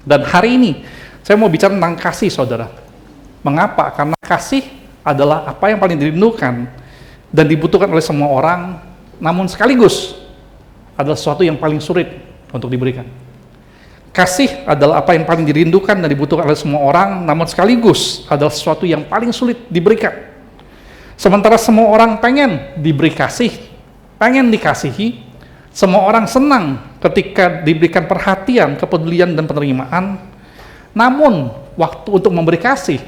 Dan hari ini, saya mau bicara tentang kasih, saudara. Mengapa? Karena kasih adalah apa yang paling dirindukan dan dibutuhkan oleh semua orang, namun sekaligus adalah sesuatu yang paling sulit untuk diberikan. Kasih adalah apa yang paling dirindukan dan dibutuhkan oleh semua orang, namun sekaligus adalah sesuatu yang paling sulit diberikan. Sementara semua orang pengen diberi kasih, pengen dikasihi, semua orang senang ketika diberikan perhatian, kepedulian, dan penerimaan, namun waktu untuk memberi kasih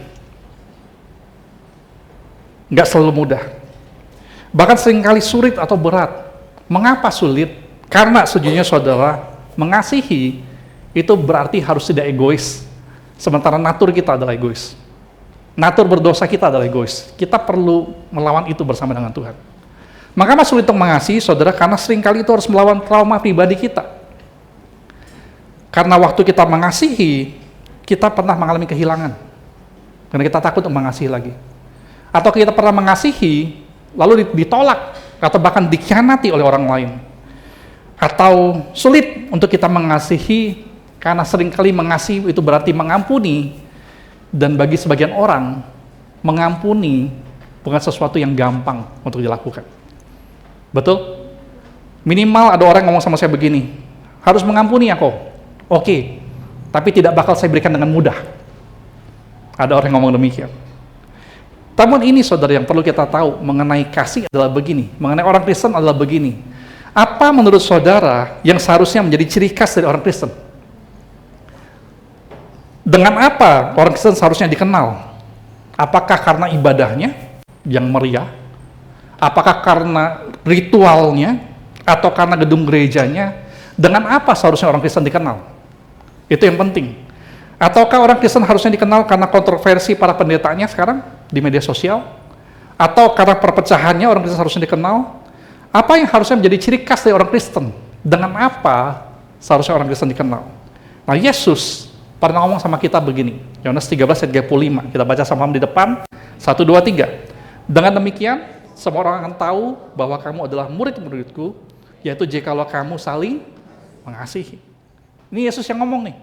nggak selalu mudah. Bahkan seringkali sulit atau berat. Mengapa sulit? Karena sejujurnya saudara, mengasihi itu berarti harus tidak egois. Sementara natur kita adalah egois. Natur berdosa kita adalah egois. Kita perlu melawan itu bersama dengan Tuhan. Maka sulit untuk mengasihi, saudara, karena seringkali itu harus melawan trauma pribadi kita. Karena waktu kita mengasihi, kita pernah mengalami kehilangan. Karena kita takut untuk mengasihi lagi. Atau kita pernah mengasihi, lalu ditolak, atau bahkan dikhianati oleh orang lain. Atau sulit untuk kita mengasihi, karena seringkali mengasihi itu berarti mengampuni, dan bagi sebagian orang, mengampuni bukan sesuatu yang gampang untuk dilakukan. Betul? Minimal ada orang ngomong sama saya begini, harus mengampuni aku. Oke, tapi tidak bakal saya berikan dengan mudah. Ada orang yang ngomong demikian. Namun ini saudara yang perlu kita tahu mengenai kasih adalah begini, mengenai orang Kristen adalah begini. Apa menurut saudara yang seharusnya menjadi ciri khas dari orang Kristen? Dengan apa orang Kristen seharusnya dikenal? Apakah karena ibadahnya yang meriah? Apakah karena ritualnya? Atau karena gedung gerejanya? Dengan apa seharusnya orang Kristen dikenal? Itu yang penting. Ataukah orang Kristen harusnya dikenal karena kontroversi para pendetanya sekarang di media sosial? Atau karena perpecahannya orang Kristen harusnya dikenal? Apa yang harusnya menjadi ciri khas dari orang Kristen? Dengan apa seharusnya orang Kristen dikenal? Nah, Yesus pernah ngomong sama kita begini, Yohanes 13 ayat 35, kita baca sama-sama di depan, 1, 2, 3. Dengan demikian, semua orang akan tahu bahwa kamu adalah murid-muridku, yaitu jikalau kamu saling mengasihi. Ini Yesus yang ngomong nih.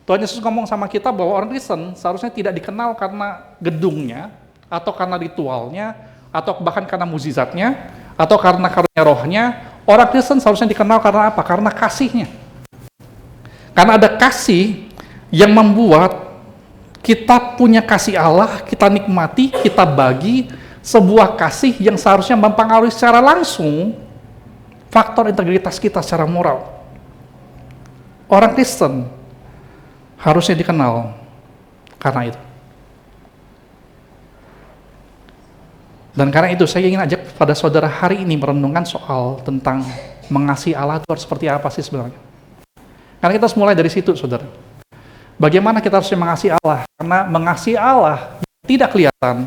Tuhan Yesus ngomong sama kita bahwa orang Kristen seharusnya tidak dikenal karena gedungnya, atau karena ritualnya, atau bahkan karena mukjizatnya, atau karena karunia rohnya. Orang Kristen seharusnya dikenal karena apa? Karena kasihnya. Karena ada kasih yang membuat kita punya kasih Allah, kita nikmati, kita bagi sebuah kasih yang seharusnya mempengaruhi secara langsung faktor integritas kita secara moral. Orang Kristen harusnya dikenal karena itu. Dan karena itu saya ingin ajak pada saudara hari ini merenungkan soal tentang mengasihi Allah itu harus seperti apa sih sebenarnya. Karena kita harus mulai dari situ, saudara. Bagaimana kita harusnya mengasihi Allah? Karena mengasihi Allah tidak kelihatan,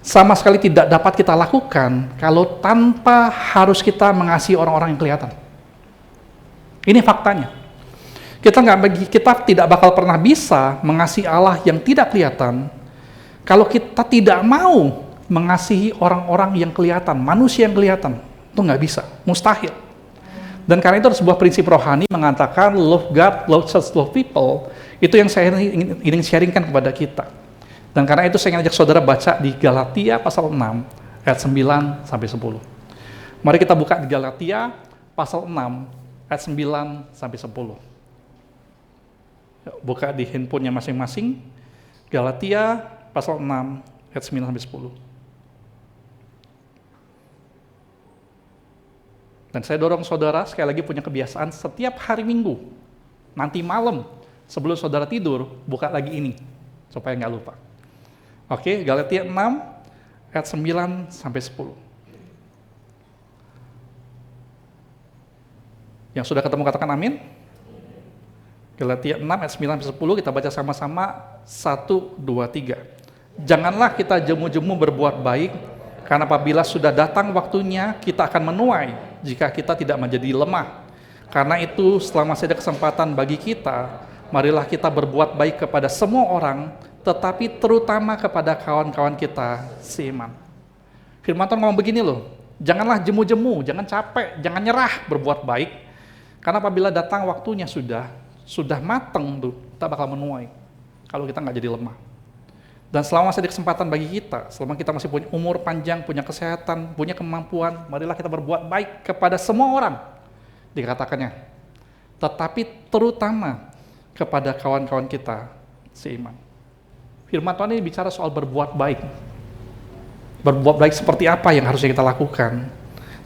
sama sekali tidak dapat kita lakukan kalau tanpa harus kita mengasihi orang-orang yang kelihatan. Ini faktanya. Kita tidak bakal pernah bisa mengasihi Allah yang tidak kelihatan kalau kita tidak mau mengasihi orang-orang yang kelihatan, manusia yang kelihatan. Itu nggak bisa, mustahil. Dan karena itu ada sebuah prinsip rohani mengatakan love God, love church, love people. Itu yang saya ingin sharingkan kepada kita. Dan karena itu saya ingin ajak saudara baca di Galatia pasal 6 ayat 9 sampai 10. Mari kita buka di Galatia pasal 6 ayat 9 sampai 10. Buka di handphonenya masing-masing. Galatia pasal 6 ayat 9 sampai 10. Dan saya dorong saudara sekali lagi punya kebiasaan setiap hari Minggu, nanti malam sebelum saudara tidur, buka lagi ini supaya nggak lupa. Oke, Galatia 6 ayat 9 sampai 10. Yang sudah ketemu katakan amin. Galatia 6 ayat 9 sampai 10 kita baca sama-sama 1, 2, 3. Janganlah kita jemu-jemu berbuat baik, karena apabila sudah datang waktunya kita akan menuai jika kita tidak menjadi lemah. Karena itu setelah masih ada kesempatan bagi kita, marilah kita berbuat baik kepada semua orang, tetapi terutama kepada kawan-kawan kita seiman. Firman Tuhan ngomong begini loh, janganlah jemu-jemu, jangan capek, jangan nyerah berbuat baik, karena apabila datang waktunya sudah sudah mateng tuh, kita bakal menuai kalau kita nggak jadi lemah. Dan selama masih ada kesempatan bagi kita, selama kita masih punya umur panjang, punya kesehatan, punya kemampuan, marilah kita berbuat baik kepada semua orang, dikatakannya. Tetapi terutama kepada kawan-kawan kita seiman. Firman Tuhan ini bicara soal berbuat baik. Berbuat baik seperti apa yang harusnya kita lakukan.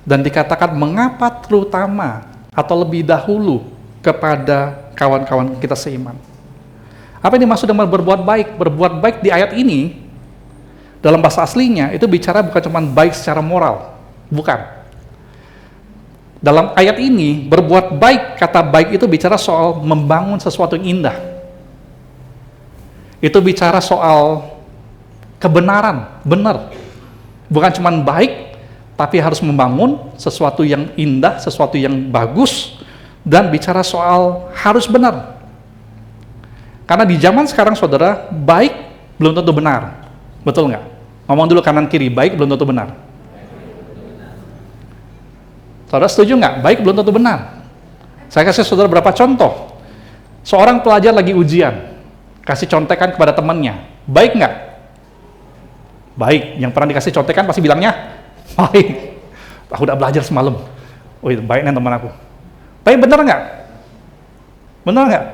Dan dikatakan mengapa terutama atau lebih dahulu kepada kawan-kawan kita seiman. Apa yang dimaksud dengan berbuat baik? Berbuat baik di ayat ini, dalam bahasa aslinya, itu bicara bukan cuma baik secara moral. Bukan. Dalam ayat ini, berbuat baik, kata baik itu bicara soal membangun sesuatu yang indah. Itu bicara soal kebenaran, benar. Bukan cuma baik, tapi harus membangun sesuatu yang indah, sesuatu yang bagus, dan bicara soal harus benar. Karena di zaman sekarang, saudara, baik belum tentu benar. Betul nggak? Ngomong dulu kanan kiri, baik belum tentu benar. Saudara setuju nggak? Baik belum tentu benar. Saya kasih saudara beberapa contoh. Seorang pelajar lagi ujian, kasih contekan kepada temannya. Baik nggak? Baik. Yang pernah dikasih contekan pasti bilangnya, baik. Aku udah belajar semalam. Oh itu baik nih teman aku. Tapi benar nggak? Benar nggak?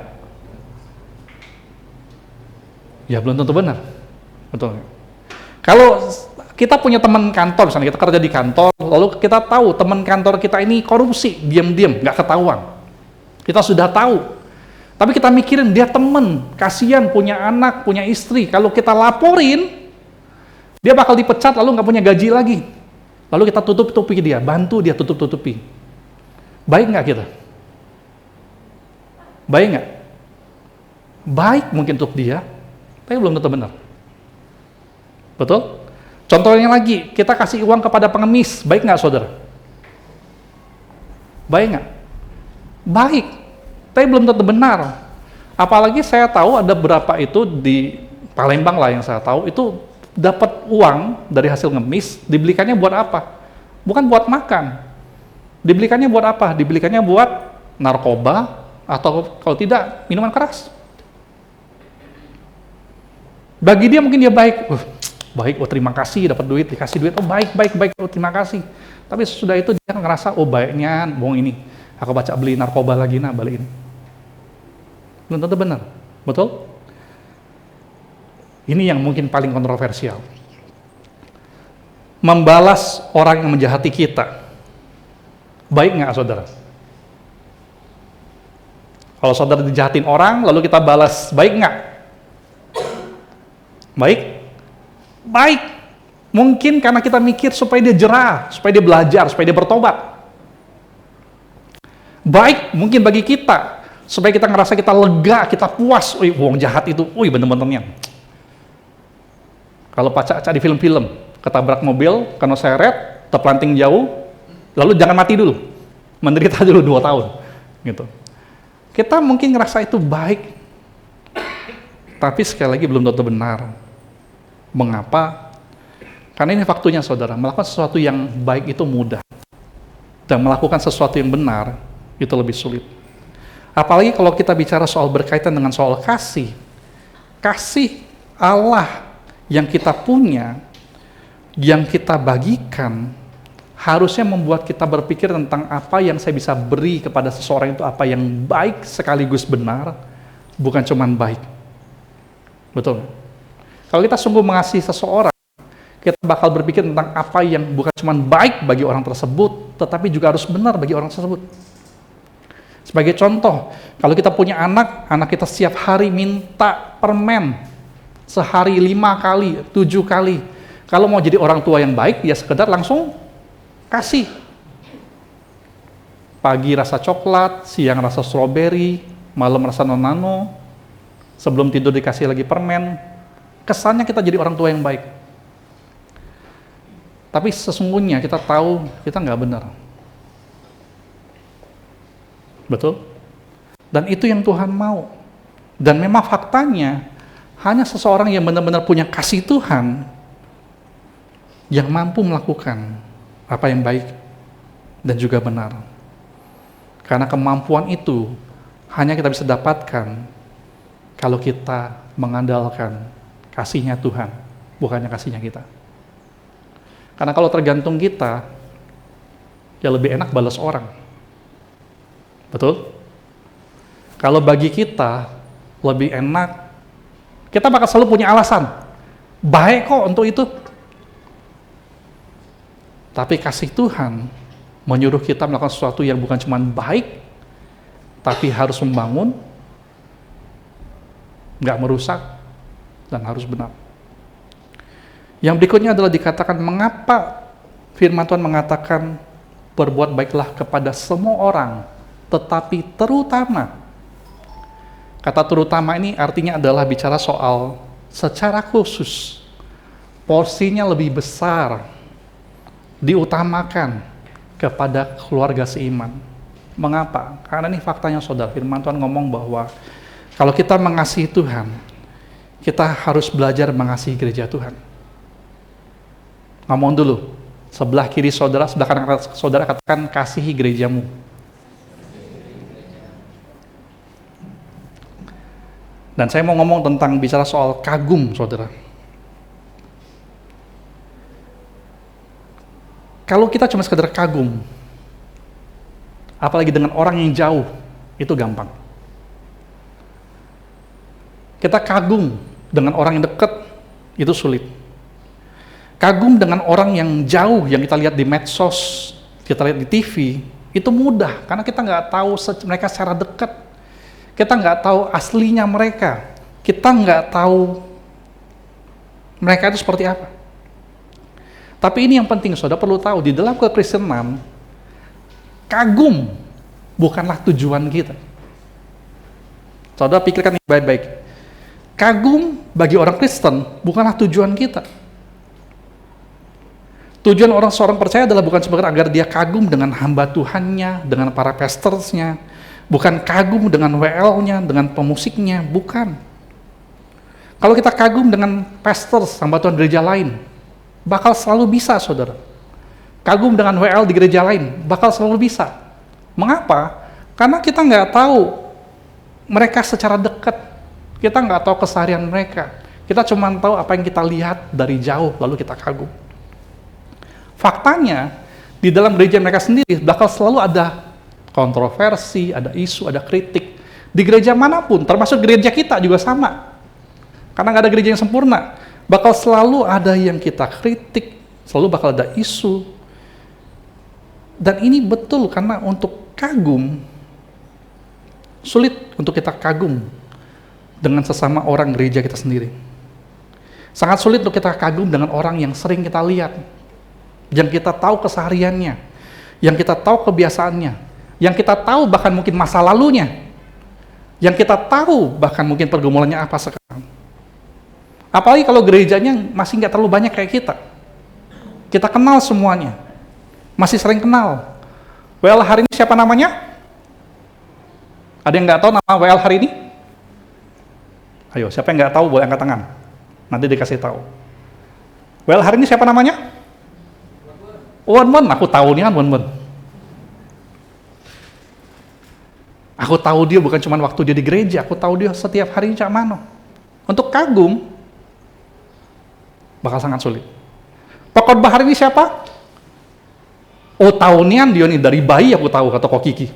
Ya belum tentu benar. Betul nggak? Kalau kita punya teman kantor, misalnya kita kerja di kantor, lalu kita tahu teman kantor kita ini korupsi, diam-diam, nggak ketahuan. Kita sudah tahu. Tapi kita mikirin dia teman, kasihan punya anak, punya istri. Kalau kita laporin, dia bakal dipecat lalu nggak punya gaji lagi. Lalu kita tutup-tutupi dia, bantu dia tutup-tutupi. Baik nggak kita? Baik nggak? Baik mungkin untuk dia, tapi belum tentu benar. Betul? Contohnya lagi, kita kasih uang kepada pengemis, baik nggak saudara? Baik nggak? Baik, tapi belum tentu benar. Apalagi saya tahu ada berapa itu di Palembang lah yang saya tahu, itu dapat uang dari hasil ngemis, dibelikannya buat apa? Bukan buat makan. Dibelikannya buat apa? Dibelikannya buat narkoba, atau kalau tidak, minuman keras. Bagi dia mungkin dia baik, baik, oh terima kasih dapat duit, dikasih duit, oh baik, oh terima kasih. Tapi sesudah itu dia ngerasa, oh baiknya, bohong ini, aku baca beli narkoba lagi, nah balikin. Belum tentu benar, betul? Ini yang mungkin paling kontroversial. Membalas orang yang menjahati kita. Baik nggak saudara? Kalau saudara dijahatin orang, lalu kita balas, baik nggak? Baik? Baik. Mungkin karena kita mikir supaya dia jerah, supaya dia belajar, supaya dia bertobat. Baik mungkin bagi kita, supaya kita ngerasa kita lega, kita puas, wih wong jahat itu, wih bener-benernya. Kalau pacar di film-film, ketabrak mobil, kena seret, terpelanting jauh, lalu jangan mati dulu, menderita dulu 2 tahun, gitu. Kita mungkin ngerasa itu baik, tapi sekali lagi belum tentu benar. Mengapa? Karena ini faktunya saudara, melakukan sesuatu yang baik itu mudah, dan melakukan sesuatu yang benar itu lebih sulit. Apalagi kalau kita bicara soal berkaitan dengan soal kasih. Kasih Allah yang kita punya, yang kita bagikan, harusnya membuat kita berpikir tentang apa yang saya bisa beri kepada seseorang itu, apa yang baik sekaligus benar, bukan cuman baik. Betul? Kalau kita sungguh mengasihi seseorang, kita bakal berpikir tentang apa yang bukan cuman baik bagi orang tersebut, tetapi juga harus benar bagi orang tersebut. Sebagai contoh, kalau kita punya anak kita setiap hari minta permen, sehari 5 kali, 7 kali. Kalau mau jadi orang tua yang baik, ya sekedar langsung kasih. Pagi rasa coklat, siang rasa stroberi, malam rasa nonano, sebelum tidur dikasih lagi permen. Kesannya kita jadi orang tua yang baik. Tapi sesungguhnya kita tahu kita nggak benar. Betul? Dan itu yang Tuhan mau. Dan memang faktanya, hanya seseorang yang benar-benar punya kasih Tuhan yang mampu melakukan apa yang baik dan juga benar. Karena kemampuan itu hanya kita bisa dapatkan kalau kita mengandalkan kasih-Nya Tuhan, bukannya kasih-Nya kita. Karena kalau tergantung kita, ya lebih enak balas orang. Betul? Kalau bagi kita, lebih enak, kita bakal selalu punya alasan. Baik kok untuk itu. Tapi kasih Tuhan menyuruh kita melakukan sesuatu yang bukan cuma baik, tapi harus membangun, nggak merusak, dan harus benar. Yang berikutnya adalah dikatakan mengapa firman Tuhan mengatakan berbuat baiklah kepada semua orang, tetapi terutama. Kata terutama ini artinya adalah bicara soal secara khusus, porsinya lebih besar, diutamakan kepada keluarga seiman. Mengapa? Karena ini faktanya saudara, firman Tuhan ngomong bahwa kalau kita mengasihi Tuhan, kita harus belajar mengasihi gereja Tuhan. Ngomong dulu, sebelah kiri saudara, sebelah kanan saudara katakan kasihi gerejamu. Dan saya mau ngomong tentang bicara soal kagum saudara. Kalau kita cuma sekedar kagum, apalagi dengan orang yang jauh, itu gampang. Kita kagum dengan orang yang dekat, itu sulit. Kagum dengan orang yang jauh, yang kita lihat di medsos, kita lihat di TV, itu mudah, karena kita nggak tahu mereka secara dekat. Kita nggak tahu aslinya mereka. Kita nggak tahu mereka itu seperti apa. Tapi ini yang penting, saudara perlu tahu, di dalam kekristenan, kagum bukanlah tujuan kita. Saudara pikirkan ini baik-baik. Kagum bagi orang Kristen bukanlah tujuan kita. Tujuan seorang percaya adalah bukan sebagai agar dia kagum dengan hamba Tuhannya, dengan para pastorsnya, bukan kagum dengan WL-nya, dengan pemusiknya, bukan. Kalau kita kagum dengan pastors, hamba Tuhan gereja lain, bakal selalu bisa, saudara. Kagum dengan WL di gereja lain, bakal selalu bisa. Mengapa? Karena kita nggak tahu mereka secara dekat. Kita nggak tahu keseharian mereka. Kita cuma tahu apa yang kita lihat dari jauh, lalu kita kagum. Faktanya, di dalam gereja mereka sendiri, bakal selalu ada kontroversi, ada isu, ada kritik. Di gereja manapun, termasuk gereja kita juga sama. Karena nggak ada gereja yang sempurna. Bakal selalu ada yang kita kritik, selalu bakal ada isu. Dan ini betul, karena untuk kagum, sulit untuk kita kagum dengan sesama orang gereja kita sendiri. Sangat sulit untuk kita kagum dengan orang yang sering kita lihat, yang kita tahu kesehariannya, yang kita tahu kebiasaannya, yang kita tahu bahkan mungkin masa lalunya, yang kita tahu bahkan mungkin pergumulannya apa sekarang. Apalagi kalau gerejanya masih nggak terlalu banyak kayak kita. Kita kenal semuanya, masih sering kenal. WL hari ini siapa namanya? Ada yang nggak tahu nama WL hari ini? Ayo, siapa yang nggak tahu boleh angkat tangan. Nanti dikasih tahu. WL hari ini siapa namanya? Wan, aku tahu nih kan Wan. Aku tahu dia bukan cuma waktu dia di gereja, aku tahu dia setiap hari Cak Mano. Untuk kagum, bakal sangat sulit. Pekotbah hari ini siapa? Oh, tahunian dia nih, dari bayi aku tahu, kata Kok Kiki.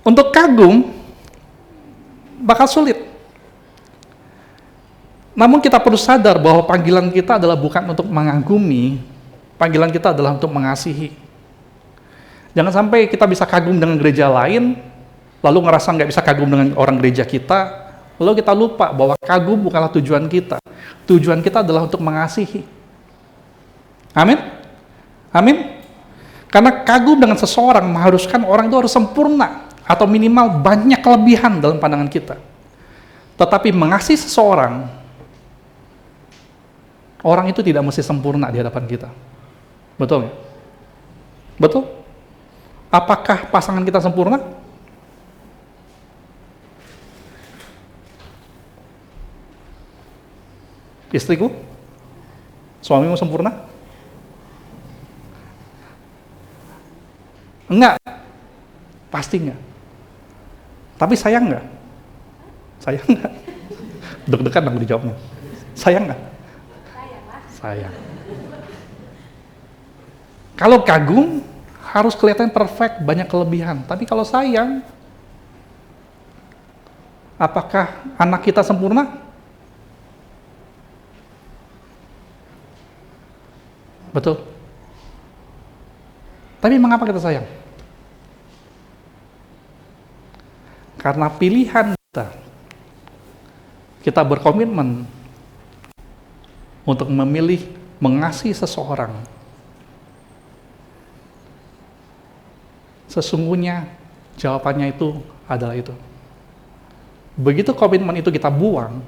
Untuk kagum, bakal sulit. Namun kita perlu sadar bahwa panggilan kita adalah bukan untuk mengagumi, panggilan kita adalah untuk mengasihi. Jangan sampai kita bisa kagum dengan gereja lain, lalu ngerasa nggak bisa kagum dengan orang gereja kita, lalu kita lupa bahwa kagum bukanlah tujuan kita. Tujuan kita adalah untuk mengasihi. Amin? Amin? Karena kagum dengan seseorang mengharuskan orang itu harus sempurna, atau minimal banyak kelebihan dalam pandangan kita. Tetapi mengasihi seseorang, orang itu tidak mesti sempurna di hadapan kita. Betul ya? Betul? Apakah pasangan kita sempurna? Istriku? Suamimu sempurna? Enggak, pasti enggak. Tapi sayang enggak? Sayang enggak? Deg-degan dong dijawabnya. Sayang enggak? Sayang. Kalau kagum, harus kelihatan perfect, banyak kelebihan. Tapi kalau sayang, apakah anak kita sempurna? Betul. Tapi mengapa kita sayang? Karena pilihan kita berkomitmen untuk memilih mengasihi seseorang. Sesungguhnya jawabannya itu adalah itu. Begitu komitmen itu kita buang,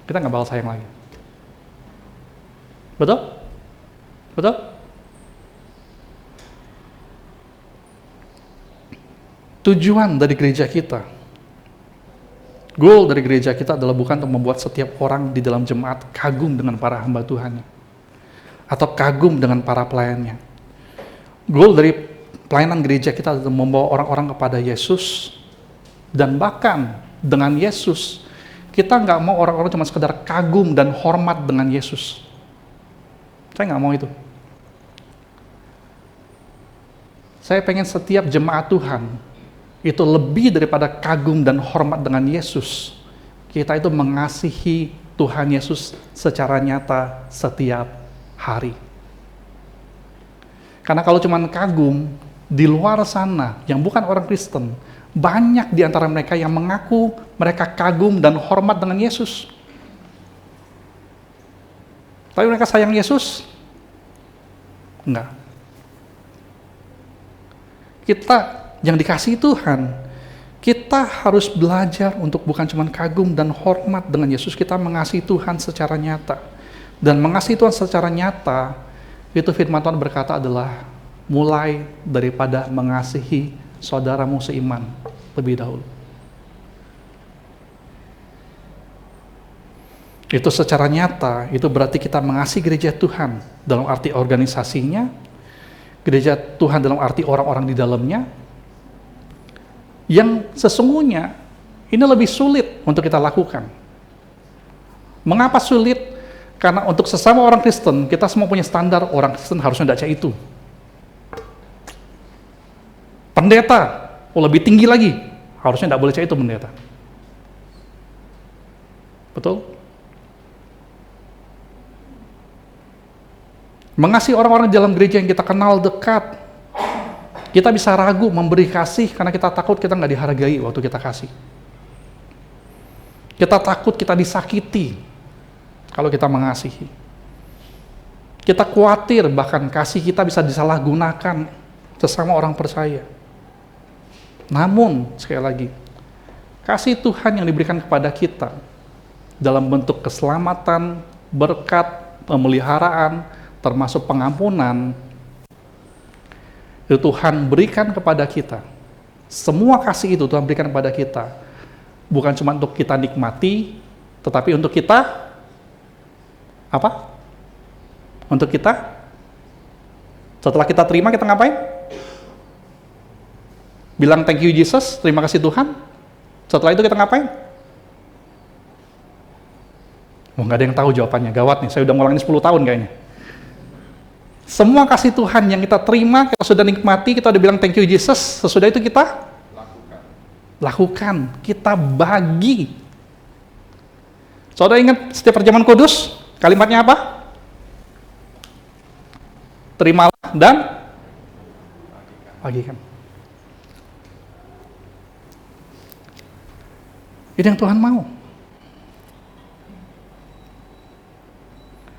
kita nggak bakal sayang lagi. Betul? Betul? Tujuan dari gereja kita, goal dari gereja kita adalah bukan untuk membuat setiap orang di dalam jemaat kagum dengan para hamba Tuhannya, atau kagum dengan para pelayannya. Goal dari pelayanan gereja kita adalah membawa orang-orang kepada Yesus, dan bahkan dengan Yesus, kita nggak mau orang-orang cuma sekedar kagum dan hormat dengan Yesus. Saya nggak mau itu. Saya pengen setiap jemaat Tuhan itu lebih daripada kagum dan hormat dengan Yesus. Kita itu mengasihi Tuhan Yesus secara nyata setiap hari. Karena kalau cuma kagum, di luar sana yang bukan orang Kristen, banyak di antara mereka yang mengaku mereka kagum dan hormat dengan Yesus. Tapi mereka sayang Yesus? Enggak. Kita yang dikasihi Tuhan, kita harus belajar untuk bukan cuma kagum dan hormat dengan Yesus, kita mengasihi Tuhan secara nyata. Dan mengasihi Tuhan secara nyata, itu firman Tuhan berkata adalah mulai daripada mengasihi saudaramu seiman lebih dahulu. Itu secara nyata, itu berarti kita mengasihi gereja Tuhan dalam arti organisasinya, gereja Tuhan dalam arti orang-orang di dalamnya, yang sesungguhnya ini lebih sulit untuk kita lakukan. Mengapa sulit? Karena untuk sesama orang Kristen, kita semua punya standar orang Kristen harusnya baca itu. Pendeta, lebih tinggi lagi, harusnya tidak boleh baca itu pendeta. Betul? Mengasihi orang-orang dalam gereja yang kita kenal dekat, kita bisa ragu memberi kasih karena kita takut kita nggak dihargai waktu kita kasih. Kita takut kita disakiti kalau kita mengasihi. Kita khawatir bahkan kasih kita bisa disalahgunakan sesama orang percaya. Namun, sekali lagi, kasih Tuhan yang diberikan kepada kita dalam bentuk keselamatan, berkat, pemeliharaan, termasuk pengampunan, itu Tuhan berikan kepada kita. Semua kasih itu Tuhan berikan kepada kita. Bukan cuma untuk kita nikmati, tetapi untuk kita apa? Untuk kita setelah kita terima, kita ngapain? Bilang thank you Jesus, terima kasih Tuhan. Setelah itu kita ngapain? Nggak ada yang tahu jawabannya, gawat nih, saya udah ngulangin 10 tahun kayaknya. Semua kasih Tuhan yang kita terima, kita sudah nikmati, kita udah bilang thank you Jesus, sesudah itu kita lakukan, kita bagi. Saudara ingat setiap perjamuan kudus, kalimatnya apa? Terimalah dan bagikan. Ini yang Tuhan mau.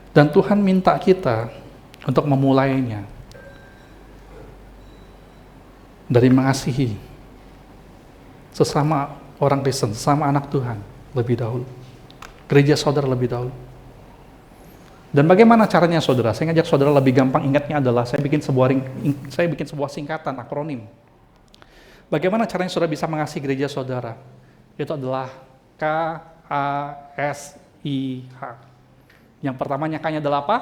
Dan Tuhan minta kita untuk memulainya dari mengasihi sesama orang Kristen, sesama anak Tuhan lebih dahulu. Gereja saudara lebih dahulu. Dan bagaimana caranya saudara? Saya ngajak saudara lebih gampang ingatnya adalah saya bikin sebuah singkatan, akronim. Bagaimana caranya saudara bisa mengasihi gereja saudara? Itu adalah KASIH. Yang pertamanya K-nya adalah apa?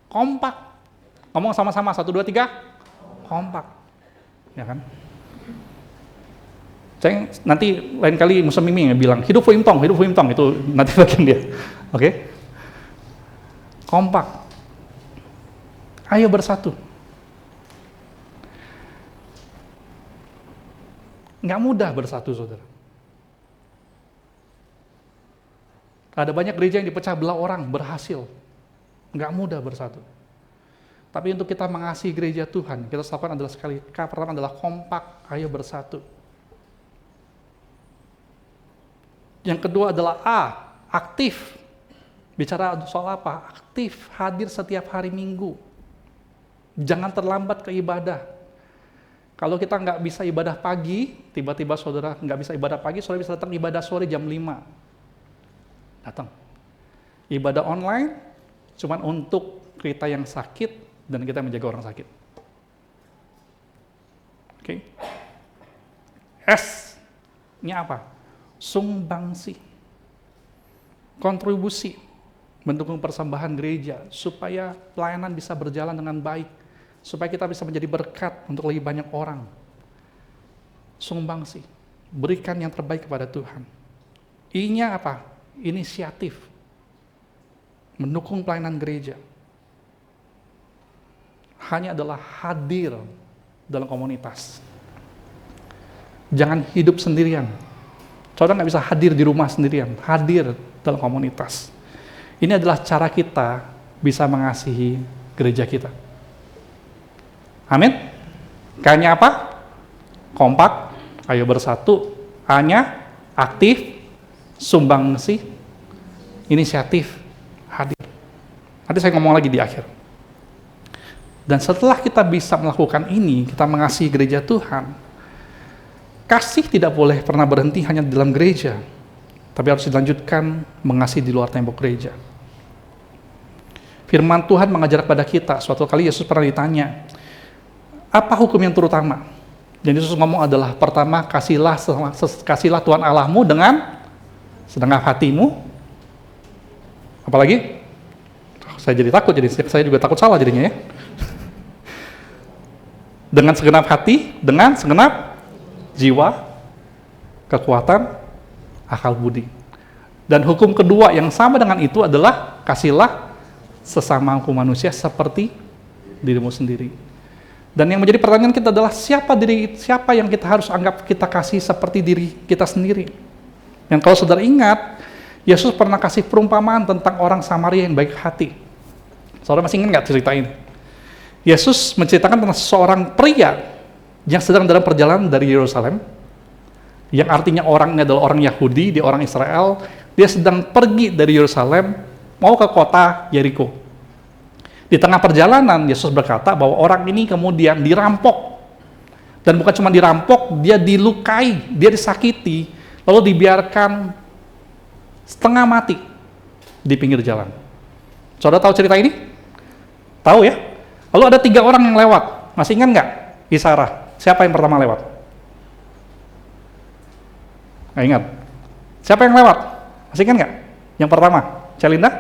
Kompak. Ngomong sama-sama, 1, 2, 3, kompak. Ya kan? Saya nanti lain kali Musa Mimi yang bilang, hidup Fu Im Tong, itu nanti bagian dia. Oke? Kompak. Ayo bersatu. Nggak mudah bersatu, saudara. Ada banyak gereja yang dipecah belah orang, berhasil. Nggak mudah bersatu. Tapi untuk kita mengasihi gereja Tuhan, kita lakukan adalah pertama adalah kompak, ayo bersatu. Yang kedua adalah A, aktif. Bicara soal apa? Aktif, hadir setiap hari Minggu. Jangan terlambat ke ibadah. Kalau kita nggak bisa ibadah pagi, tiba-tiba saudara nggak bisa ibadah pagi, saudara bisa datang ibadah sore jam 5. Datang. Ibadah online, cuman untuk kita yang sakit, dan kita menjaga orang sakit. Oke? S-nya apa? Sumbangsi. Kontribusi. Mendukung persembahan gereja, supaya pelayanan bisa berjalan dengan baik. Supaya kita bisa menjadi berkat untuk lebih banyak orang. Sumbangsi. Berikan yang terbaik kepada Tuhan. I-nya apa? Inisiatif. Mendukung pelayanan gereja. Hanya adalah hadir dalam komunitas. Jangan hidup sendirian. Saudara nggak bisa hadir di rumah sendirian. Hadir dalam komunitas. Ini adalah cara kita bisa mengasihi gereja kita. Amin. K-nya apa? Kompak, ayo bersatu. A-nya aktif, sumbangsi, inisiatif, hadir. Nanti saya ngomong lagi di akhir. Dan setelah kita bisa melakukan ini, kita mengasihi gereja Tuhan, kasih tidak boleh pernah berhenti hanya di dalam gereja, tapi harus dilanjutkan mengasihi di luar tembok gereja. Firman Tuhan mengajar kepada kita, suatu kali Yesus pernah ditanya, apa hukum yang terutama? Dan Yesus ngomong adalah, pertama, kasihlah Tuhan Allahmu dengan segenap hatimu. Apalagi? Saya jadi takut, jadi saya juga takut salah jadinya ya. Dengan segenap hati, dengan segenap jiwa, kekuatan, akal budi. Dan hukum kedua yang sama dengan itu adalah, kasihlah sesamaku manusia seperti dirimu sendiri. Dan yang menjadi pertanyaan kita adalah, siapa yang kita harus anggap kita kasih seperti diri kita sendiri? Yang kalau saudara ingat, Yesus pernah kasih perumpamaan tentang orang Samaria yang baik hati. Saudara masih ingat nggak cerita ini? Yesus menceritakan tentang seorang pria yang sedang dalam perjalanan dari Yerusalem, yang artinya orangnya adalah orang Yahudi, dia orang Israel. Dia sedang pergi dari Yerusalem mau ke kota Yeriko. Di tengah perjalanan Yesus berkata bahwa orang ini kemudian dirampok, dan bukan cuma dirampok, dia dilukai, dia disakiti, lalu dibiarkan setengah mati di pinggir jalan. Saudara tahu cerita ini? Tahu ya? Lalu ada 3 orang yang lewat. Masih ingat nggak? Isara. Siapa yang pertama lewat? Nggak ingat. Siapa yang lewat? Masih ingat nggak? Yang pertama, Celinda?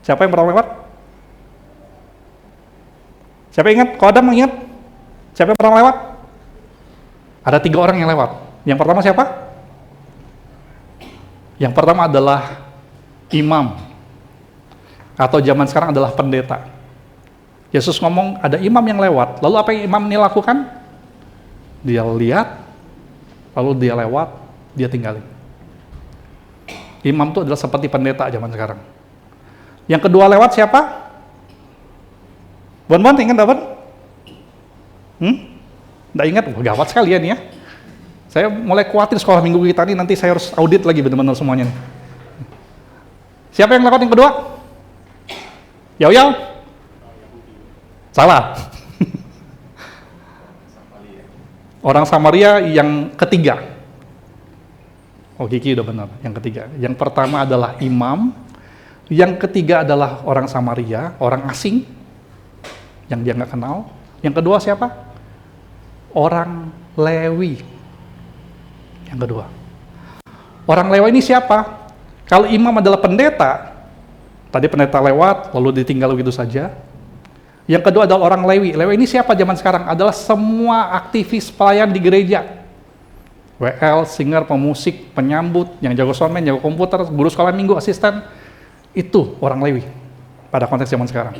Siapa yang pertama lewat? Siapa yang ingat? Kalau Adam ingat? Siapa yang pertama lewat? Ada 3 orang yang lewat. Yang pertama siapa? Yang pertama adalah imam, atau zaman sekarang adalah pendeta. Yesus ngomong ada imam yang lewat, lalu apa yang imam ini lakukan? Dia lihat, lalu dia lewat, dia tinggalin. Imam itu adalah seperti pendeta zaman sekarang. Yang kedua lewat siapa? Bon-bon ingat dapat? Nggak ingat? Wah, gawat sekalian ya. Saya mulai khawatir sekolah minggu kita ini, nanti saya harus audit lagi benar-benar semuanya nih. Siapa yang lewat yang kedua? Yau-yau? Salah. Orang Samaria yang ketiga. Oh, Kiki udah benar, yang ketiga. Yang pertama adalah imam, yang ketiga adalah orang Samaria, orang asing, yang dia nggak kenal. Yang kedua siapa? Orang Lewi. Yang kedua. Orang Lewi ini siapa? Kalau imam adalah pendeta, Tadi pendeta lewat, lalu ditinggal begitu saja. Yang kedua adalah orang Lewi. Lewi ini siapa zaman sekarang? Adalah semua aktivis pelayan di gereja. WL, singer, pemusik, penyambut, yang jago soundman, jago komputer, guru sekolah minggu, asisten. Itu orang Lewi pada konteks zaman sekarang.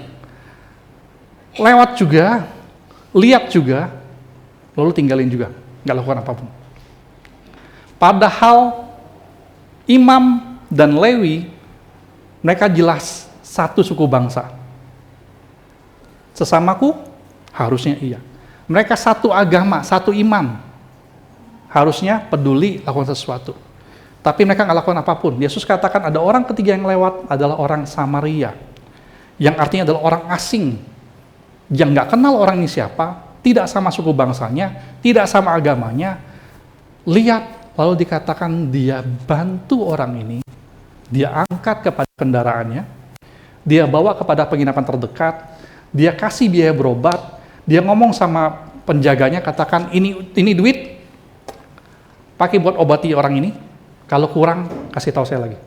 Lewat juga, lihat juga, lalu tinggalin juga, nggak lakukan apapun. Padahal imam dan Lewi, mereka jelas satu suku bangsa. Sesamaku, harusnya iya. Mereka satu agama, satu iman. Harusnya peduli lakukan sesuatu. Tapi mereka nggak lakukan apapun. Yesus katakan ada orang ketiga yang lewat adalah orang Samaria. Yang artinya adalah orang asing. Yang nggak kenal orang ini siapa, tidak sama suku bangsanya, tidak sama agamanya. Lihat, lalu dikatakan dia bantu orang ini, dia angkat kepada kendaraannya, dia bawa kepada penginapan terdekat, dia kasih biaya berobat, dia ngomong sama penjaganya, katakan ini duit, pakai buat obati orang ini, kalau kurang kasih tahu saya lagi.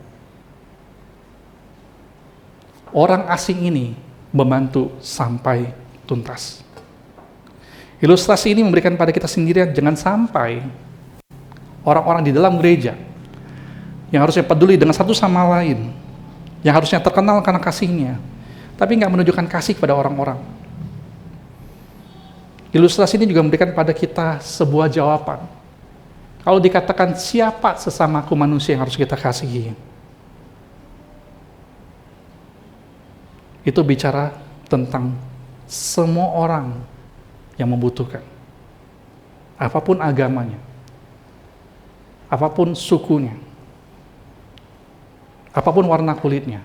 Orang asing ini membantu sampai tuntas. Ilustrasi ini memberikan pada kita sendirian, jangan sampai orang-orang di dalam gereja yang harusnya peduli dengan satu sama lain, yang harusnya terkenal karena kasihnya, tapi nggak menunjukkan kasih kepada orang-orang. Ilustrasi ini juga memberikan pada kita sebuah jawaban. Kalau dikatakan siapa sesamaku manusia yang harus kita kasihi, itu bicara tentang semua orang yang membutuhkan. Apapun agamanya, apapun sukunya, apapun warna kulitnya,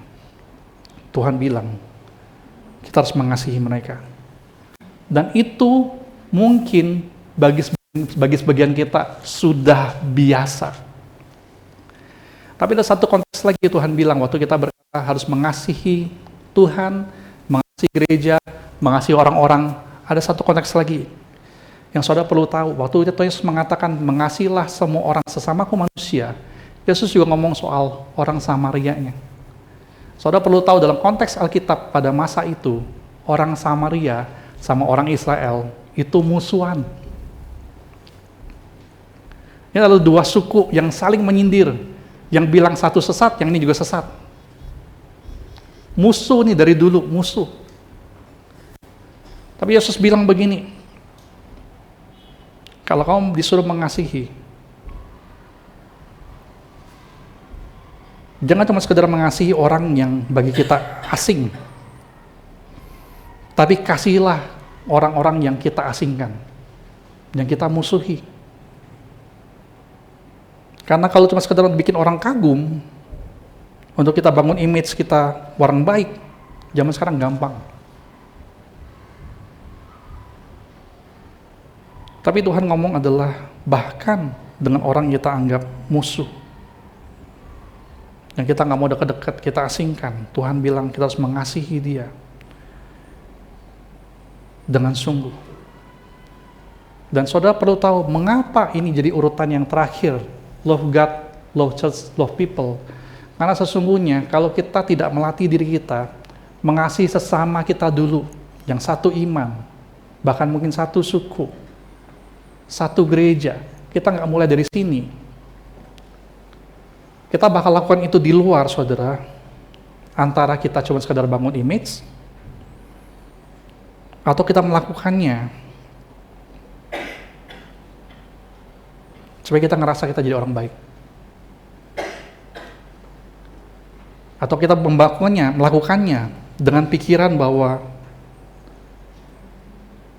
Tuhan bilang kita harus mengasihi mereka. Dan itu mungkin bagi sebagian kita sudah biasa. Tapi ada satu konteks lagi Tuhan bilang waktu kita berkata harus mengasihi Tuhan, mengasihi gereja, mengasihi orang-orang, ada satu konteks lagi yang saudara perlu tahu. Waktu itu Yesus mengatakan mengasihilah semua orang sesamaku manusia, Yesus juga ngomong soal orang Samaria-nya. Saudara perlu tahu dalam konteks Alkitab pada masa itu, orang Samaria sama orang Israel itu musuhan. Ini lalu dua suku yang saling menyindir, yang bilang satu sesat, yang ini juga sesat. Musuh nih dari dulu, musuh. Tapi Yesus bilang begini, kalau kamu disuruh mengasihi, jangan cuma sekedar mengasihi orang yang bagi kita asing, tapi kasihilah orang-orang yang kita asingkan, yang kita musuhi. Karena kalau cuma sekedar bikin orang kagum, untuk kita bangun image kita orang baik, zaman sekarang gampang. Tapi Tuhan ngomong adalah bahkan dengan orang yang kita anggap musuh, yang kita nggak mau dekat-dekat, kita asingkan, Tuhan bilang kita harus mengasihi dia dengan sungguh. Dan saudara perlu tahu mengapa ini jadi urutan yang terakhir, love God, love church, love people. Karena sesungguhnya kalau kita tidak melatih diri kita mengasihi sesama kita dulu, yang satu iman, bahkan mungkin satu suku, satu gereja, kita nggak mulai dari sini, kita bakal lakukan itu di luar, saudara. Antara kita cuma sekedar bangun image, atau kita melakukannya supaya kita ngerasa kita jadi orang baik. Atau kita melakukannya dengan pikiran bahwa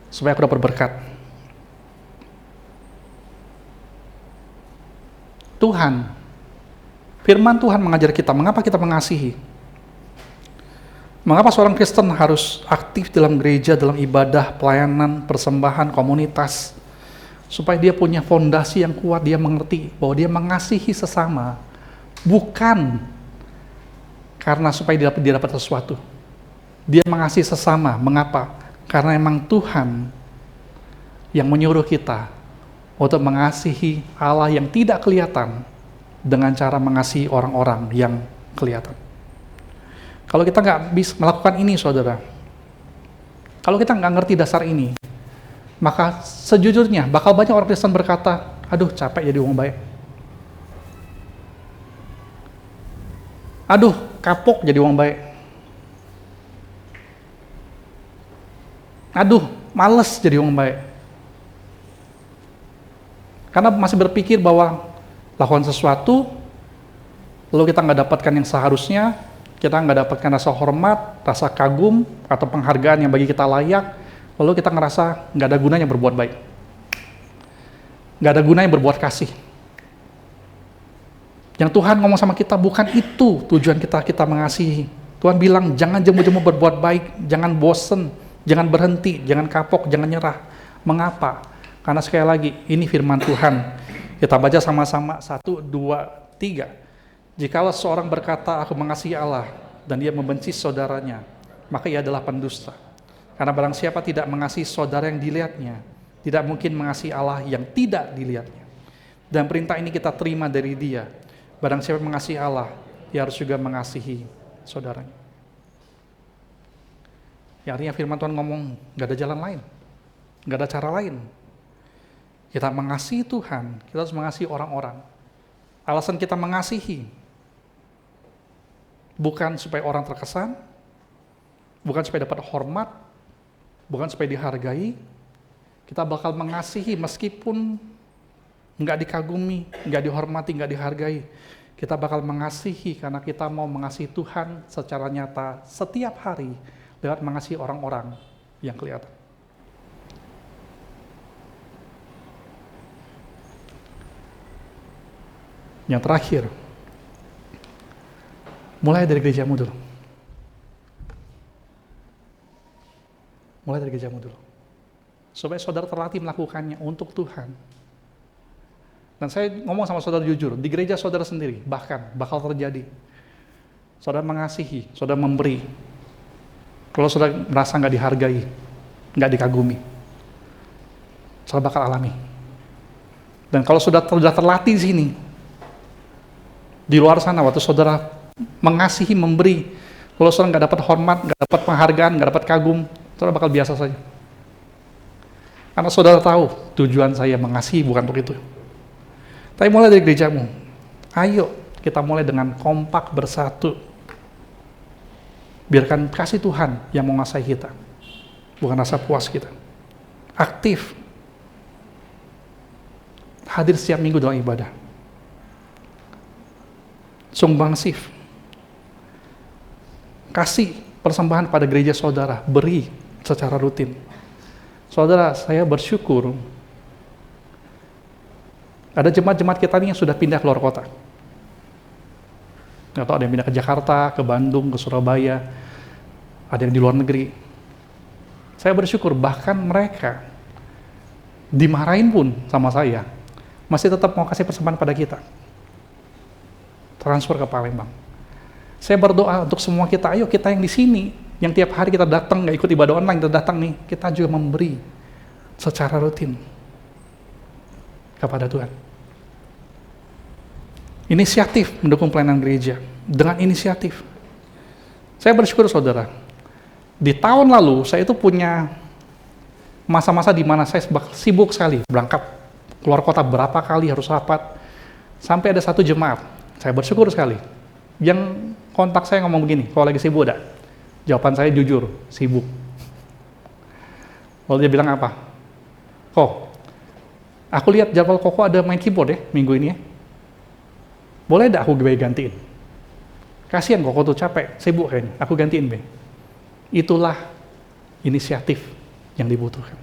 supaya aku dapat berkat. Tuhan, firman Tuhan mengajar kita mengapa kita mengasihi. Mengapa seorang Kristen harus aktif dalam gereja, dalam ibadah, pelayanan, persembahan, komunitas, supaya dia punya fondasi yang kuat, dia mengerti bahwa dia mengasihi sesama, bukan karena supaya dia dapat sesuatu. Dia mengasihi sesama. Mengapa? Karena memang Tuhan yang menyuruh kita untuk mengasihi Allah yang tidak kelihatan dengan cara mengasihi orang-orang yang kelihatan. Kalau kita nggak bisa melakukan ini, saudara, kalau kita nggak ngerti dasar ini, maka sejujurnya bakal banyak orang Kristen berkata, aduh capek jadi orang baik. Aduh kapok jadi orang baik. Aduh males jadi orang baik. Karena masih berpikir bahwa lakukan sesuatu, lalu kita nggak dapatkan yang seharusnya, kita nggak dapatkan rasa hormat, rasa kagum, atau penghargaan yang bagi kita layak, lalu kita ngerasa nggak ada gunanya berbuat baik. Nggak ada gunanya berbuat kasih. Yang Tuhan ngomong sama kita, bukan itu tujuan kita mengasihi. Tuhan bilang, jangan jemu-jemu berbuat baik, jangan bosen, jangan berhenti, jangan kapok, jangan nyerah. Mengapa? Karena sekali lagi, ini firman Tuhan. Kita baca sama-sama, 1, 2, 3. Jikalau seorang berkata, aku mengasihi Allah, dan dia membenci saudaranya, maka ia adalah pendusta. Karena barang siapa tidak mengasihi saudara yang dilihatnya, tidak mungkin mengasihi Allah yang tidak dilihatnya. Dan perintah ini kita terima dari dia. Barang siapa mengasihi Allah, dia harus juga mengasihi saudaranya. Ya, artinya firman Tuhan ngomong, gak ada jalan lain, gak ada cara lain. Kita mengasihi Tuhan, kita harus mengasihi orang-orang. Alasan kita mengasihi, bukan supaya orang terkesan, bukan supaya dapat hormat, bukan supaya dihargai. Kita bakal mengasihi meskipun nggak dikagumi, nggak dihormati, nggak dihargai. Kita bakal mengasihi karena kita mau mengasihi Tuhan secara nyata setiap hari lewat mengasihi orang-orang yang kelihatan. Yang terakhir, mulai dari gerejamu dulu. Mulai dari gerejamu dulu. Supaya saudara terlatih melakukannya untuk Tuhan. Dan saya ngomong sama saudara jujur, di gereja saudara sendiri, bahkan bakal terjadi. Saudara mengasihi, saudara memberi. Kalau saudara merasa nggak dihargai, nggak dikagumi, saudara bakal alami. Dan kalau sudah terlatih di sini, di luar sana, waktu saudara mengasihi, memberi, kalau saudara nggak dapat hormat, nggak dapat penghargaan, nggak dapat kagum, saudara bakal biasa saja. Karena saudara tahu, tujuan saya mengasihi bukan untuk itu. Tapi mulai dari gerejamu, ayo kita mulai dengan kompak bersatu. Biarkan kasih Tuhan yang menguasai kita, bukan rasa puas kita. Aktif, hadir setiap minggu dalam ibadah. Sumbangsif, kasih persembahan pada gereja saudara, beri secara rutin. Saudara, saya bersyukur ada jemaat-jemaat kita ini yang sudah pindah ke luar kota. Nggak tahu, ada yang pindah ke Jakarta, ke Bandung, ke Surabaya, ada yang di luar negeri. Saya bersyukur bahkan mereka dimarahin pun sama saya, masih tetap mau kasih persembahan pada kita. Transfer ke Palembang. Saya berdoa untuk semua kita, ayo kita yang di sini, yang tiap hari kita datang, nggak ikut ibadah online, kita datang nih, kita juga memberi secara rutin kepada Tuhan. Inisiatif mendukung pelayanan gereja, dengan inisiatif. Saya bersyukur saudara, di tahun lalu saya itu punya masa-masa di mana saya sibuk sekali, berangkat keluar kota berapa kali, harus rapat, sampai ada satu jemaat. Saya bersyukur sekali. Yang kontak saya ngomong begini, kalau lagi sibuk ada? Jawaban saya jujur, sibuk. Lalu dia bilang apa? Kok, aku lihat jadwal Koko ada main keyboard ya, minggu ini ya. Boleh enggak aku gantiin? Kasihan Koko tuh capek, sibuk kayaknya, aku gantiin be. Itulah inisiatif yang dibutuhkan.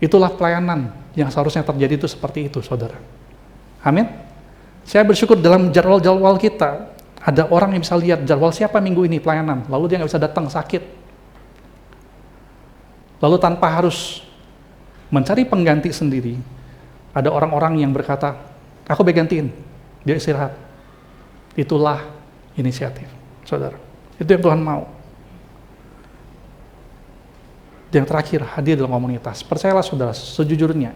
Itulah pelayanan yang seharusnya terjadi itu seperti itu, saudara. Amin. Saya bersyukur dalam jadwal-jadwal kita, ada orang yang bisa lihat jadwal siapa minggu ini pelayanan, lalu dia nggak bisa datang sakit. Lalu tanpa harus mencari pengganti sendiri, ada orang-orang yang berkata, aku gantiin, dia istirahat. Itulah inisiatif, saudara. Itu yang Tuhan mau. Yang terakhir, hadir dalam komunitas. Percayalah saudara, sejujurnya,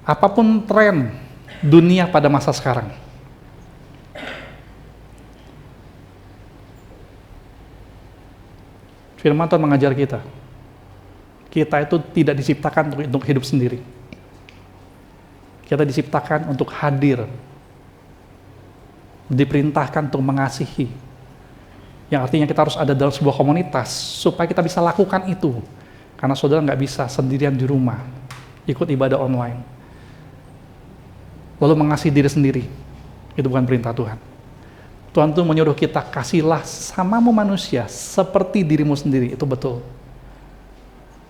apapun tren dunia pada masa sekarang, Firman Tuhan mengajar kita itu tidak diciptakan untuk hidup sendiri. Kita diciptakan untuk hadir, diperintahkan untuk mengasihi. Yang artinya kita harus ada dalam sebuah komunitas supaya kita bisa lakukan itu. Karena saudara nggak bisa sendirian di rumah, ikut ibadah online, lalu mengasihi diri sendiri. Itu bukan perintah Tuhan. Tuhan tuh menyuruh kita, kasihlah samamu manusia seperti dirimu sendiri. Itu betul.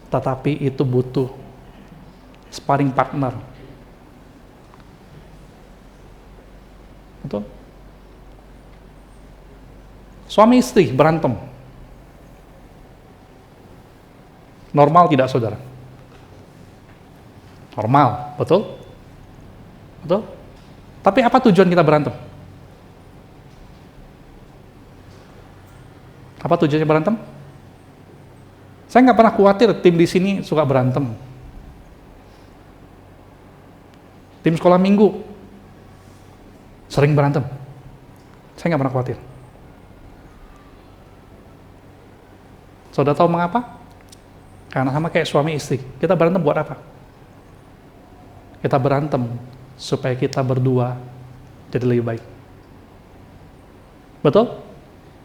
Tetapi itu butuh sparring partner. Betul? Suami istri berantem. Normal tidak, saudara? Normal, betul? Betul? Tapi apa tujuan kita berantem? Apa tujuannya berantem? Saya nggak pernah khawatir tim di sini suka berantem. Tim sekolah minggu sering berantem. Saya nggak pernah khawatir. Saudara tahu mengapa? Karena sama kayak suami istri. Kita berantem buat apa? Kita berantem supaya kita berdua jadi lebih baik. Betul?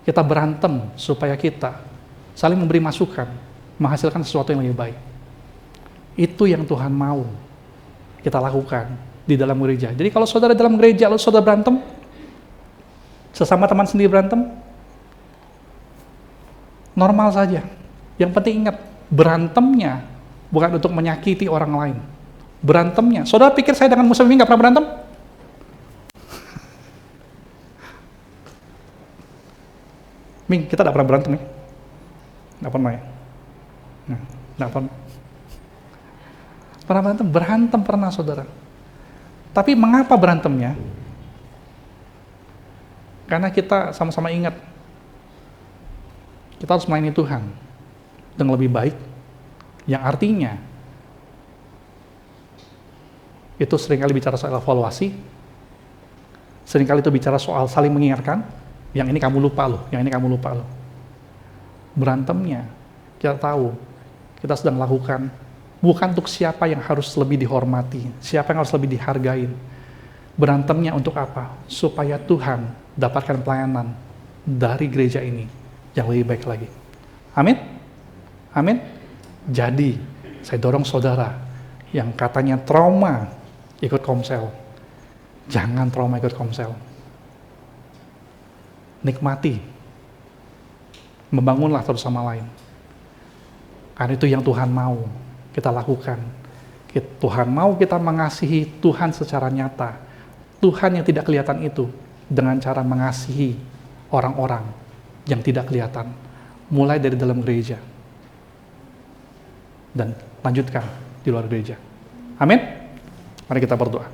Kita berantem supaya kita saling memberi masukan, menghasilkan sesuatu yang lebih baik. Itu yang Tuhan mau kita lakukan di dalam gereja. Jadi kalau saudara dalam gereja lalu saudara berantem, sesama teman sendiri berantem, normal saja. Yang penting ingat, berantemnya bukan untuk menyakiti orang lain. Berantemnya, saudara pikir saya dengan Musa Mimi nggak pernah berantem? Ming, kita nggak pernah berantem ya? Nggak pernah ya? Nggak pernah. Pernah berantem? Berantem pernah, saudara. Tapi mengapa berantemnya? Karena kita sama-sama ingat, kita harus melayani Tuhan dengan lebih baik, yang artinya itu seringkali bicara soal evaluasi, seringkali itu bicara soal saling mengingatkan, yang ini kamu lupa loh, yang ini kamu lupa loh. Berantemnya, kita tahu, kita sedang lakukan, bukan untuk siapa yang harus lebih dihormati, siapa yang harus lebih dihargai. Berantemnya untuk apa? Supaya Tuhan dapatkan pelayanan dari gereja ini yang lebih baik lagi. Amin? Amin? Jadi, saya dorong saudara yang katanya trauma ikut komsel. Jangan trauma ikut komsel. Nikmati. Membangunlah satu sama lain. Karena itu yang Tuhan mau kita lakukan. Tuhan mau kita mengasihi Tuhan secara nyata. Tuhan yang tidak kelihatan itu dengan cara mengasihi orang-orang yang tidak kelihatan. Mulai dari dalam gereja. Dan lanjutkan di luar gereja. Amin? Mari kita berdoa.